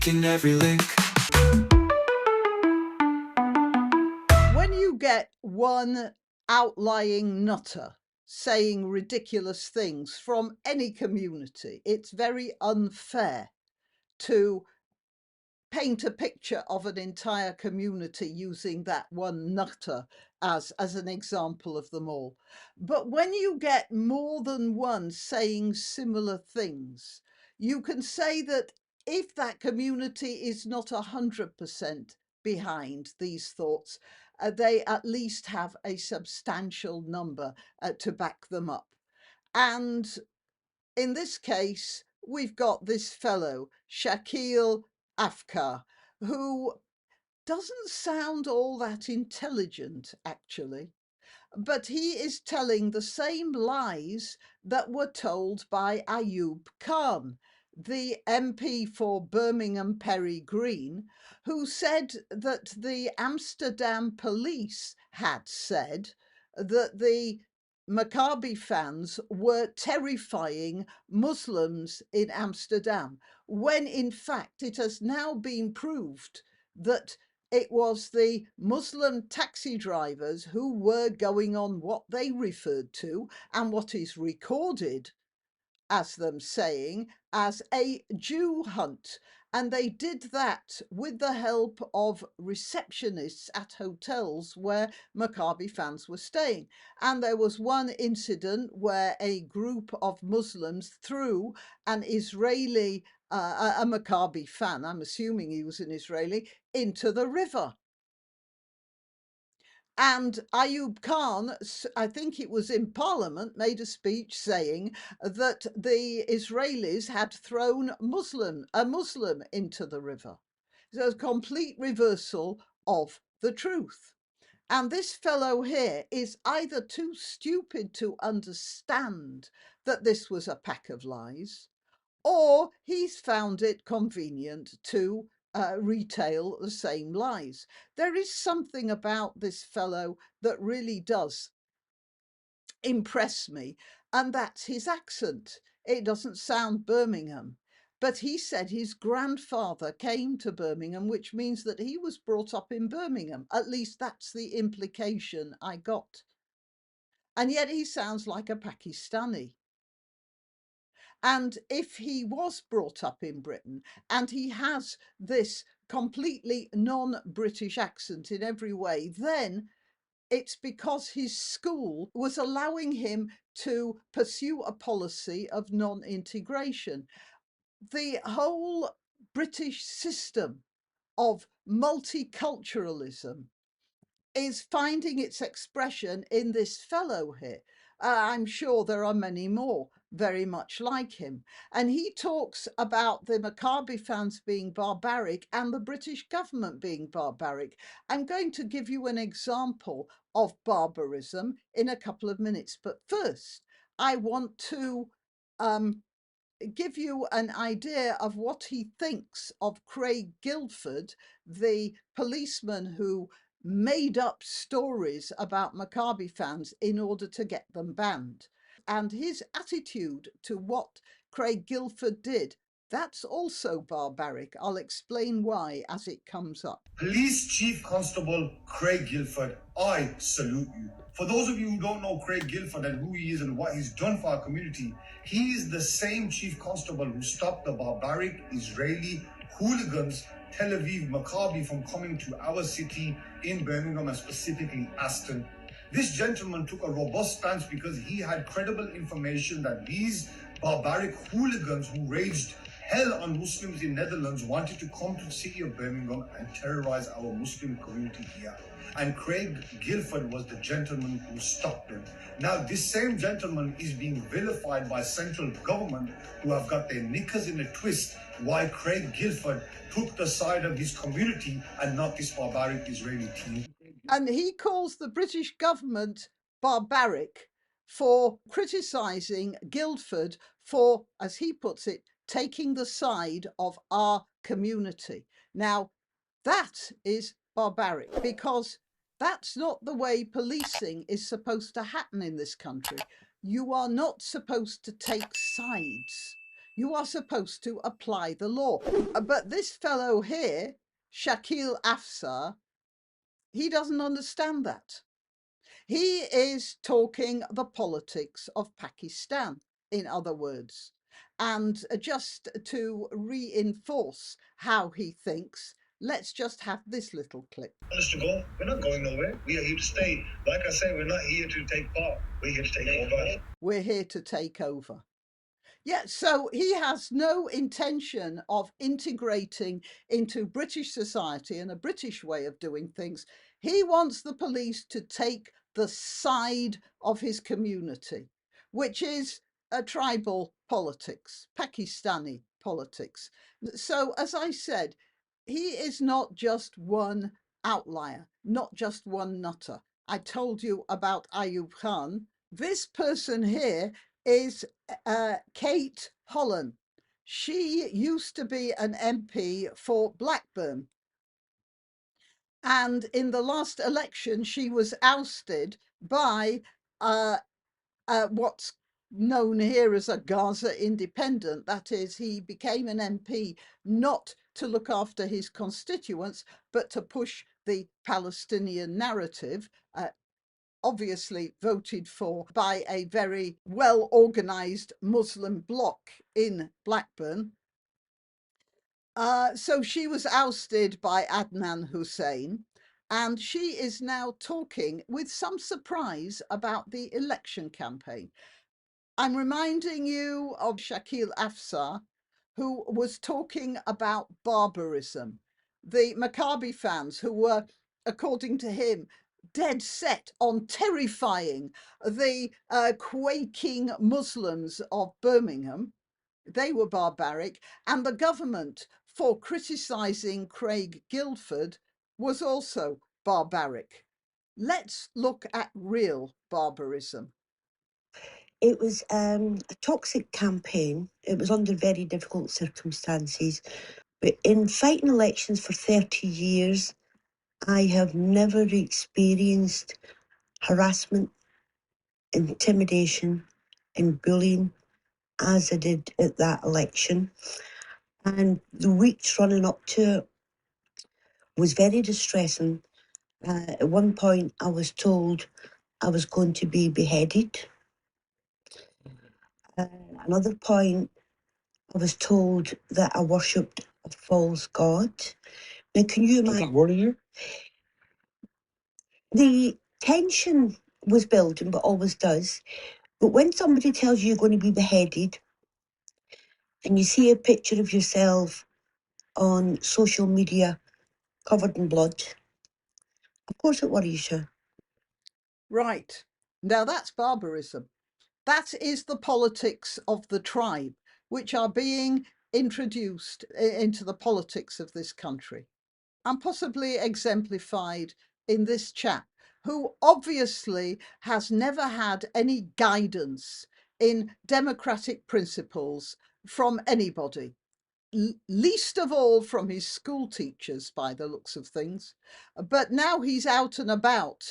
clicking every link. When you get one outlying nutter saying ridiculous things from any community, it's very unfair to paint a picture of an entire community using that one nutter as an example of them all. But when you get more than one saying similar things, you can say that if that community is not 100% behind these thoughts, they at least have a substantial number to back them up. And in this case, we've got this fellow, Shakil Afkar, who doesn't sound all that intelligent, actually. But he is telling the same lies that were told by Ayub Khan, the MP for Birmingham Perry Green, who said that the Amsterdam police had said that the Maccabi fans were terrifying Muslims in Amsterdam, when in fact it has now been proved that it was the Muslim taxi drivers who were going on what they referred to and what is recorded as them saying as a Jew hunt. And they did that with the help of receptionists at hotels where Maccabi fans were staying. And there was one incident where a group of Muslims threw an Israeli, a Maccabi fan, I'm assuming he was an Israeli, into the river. And Ayub Khan, I think it was in Parliament, made a speech saying that the Israelis had thrown a Muslim into the river. So a complete reversal of the truth. And this fellow here is either too stupid to understand that this was a pack of lies, or he's found it convenient to retail the same lies. There is something about this fellow that really does impress me, and that's his accent. It doesn't sound Birmingham. But he said his grandfather came to Birmingham, which means that he was brought up in Birmingham. At least that's the implication I got. And yet he sounds like a Pakistani. And if he was brought up in Britain and he has this completely non-British accent in every way, then it's because his school was allowing him to pursue a policy of non-integration. The whole British system of multiculturalism is finding its expression in this fellow here. I'm sure there are many more very much like him. And he talks about the Maccabi fans being barbaric and the British government being barbaric. I'm going to give you an example of barbarism in a couple of minutes. But first, I want to give you an idea of what he thinks of Craig Guildford, the policeman who made up stories about Maccabi fans in order to get them banned. And his attitude to what Craig Guildford did, that's also barbaric. I'll explain why as it comes up. Police Chief Constable Craig Guildford, I salute you. For those of you who don't know Craig Guildford and who he is and what he's done for our community, he is the same Chief Constable who stopped the barbaric Israeli hooligans Tel Aviv Maccabi from coming to our city in Birmingham and specifically Aston. This gentleman took a robust stance because he had credible information that these barbaric hooligans who raged hell on Muslims in Netherlands wanted to come to the city of Birmingham and terrorize our Muslim community here. And Craig Guildford was the gentleman who stopped them. Now, this same gentleman is being vilified by central government who have got their knickers in a twist why Craig Guildford took the side of his community and not this barbaric Israeli team. And he calls the British government barbaric for criticising Guildford for, as he puts it, taking the side of our community. Now, that is barbaric because that's not the way policing is supposed to happen in this country. You are not supposed to take sides. You are supposed to apply the law. But this fellow here, Shakil Afsar, he doesn't understand that. He is talking the politics of Pakistan, in other words. And just to reinforce how he thinks, let's just have this little clip. Us to go. We're not going nowhere. We are here to stay. Like I said, we're not here to take part. We're here to take over. We're here to take over. Yeah, so he has no intention of integrating into British society and a British way of doing things. He wants the police to take the side of his community, which is a tribal politics, Pakistani politics. So, as I said, he is not just one outlier, not just one nutter. I told you about Ayub Khan. This person here is Kate Holland. She used to be an MP for Blackburn. And in the last election, she was ousted by what's known here as a Gaza independent. That is, he became an MP not to look after his constituents, but to push the Palestinian narrative. Obviously voted for by a very well organized Muslim bloc in Blackburn. So she was ousted by Adnan Hussein, and she is now talking with some surprise about the election campaign. I'm reminding you of Shakil Afsar, who was talking about barbarism. The Maccabi fans who were, according to him, dead set on terrifying the quaking Muslims of Birmingham. They were barbaric, and the government, for criticising Craig Guildford, was also barbaric. Let's look at real barbarism. It was a toxic campaign. It was under very difficult circumstances. But in fighting elections for 30 years, I have never experienced harassment, intimidation, and bullying as I did at that election. And the weeks running up to it was very distressing. At one point, I was told I was going to be beheaded. Another point, I was told that I worshipped a false god. Now, can you imagine? What are you? The tension was building, but always does. But when somebody tells you you're going to be beheaded and you see a picture of yourself on social media covered in blood, of course it worries you. Right. Now that's barbarism. That is the politics of the tribe, which are being introduced into the politics of this country, and possibly exemplified in this chap, who obviously has never had any guidance in democratic principles from anybody, least of all from his school teachers, by the looks of things. But now he's out and about,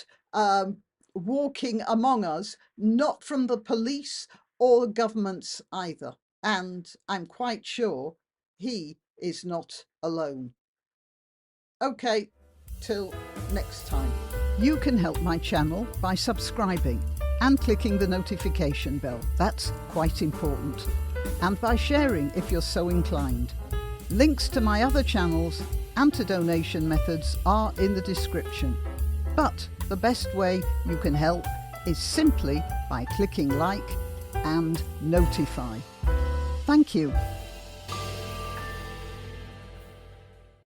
walking among us, not from the police or the governments either. And I'm quite sure he is not alone. Okay, till next time. You can help my channel by subscribing and clicking the notification bell. That's quite important. And by sharing if you're so inclined. Links to my other channels and to donation methods are in the description. But the best way you can help is simply by clicking like and notify. Thank you.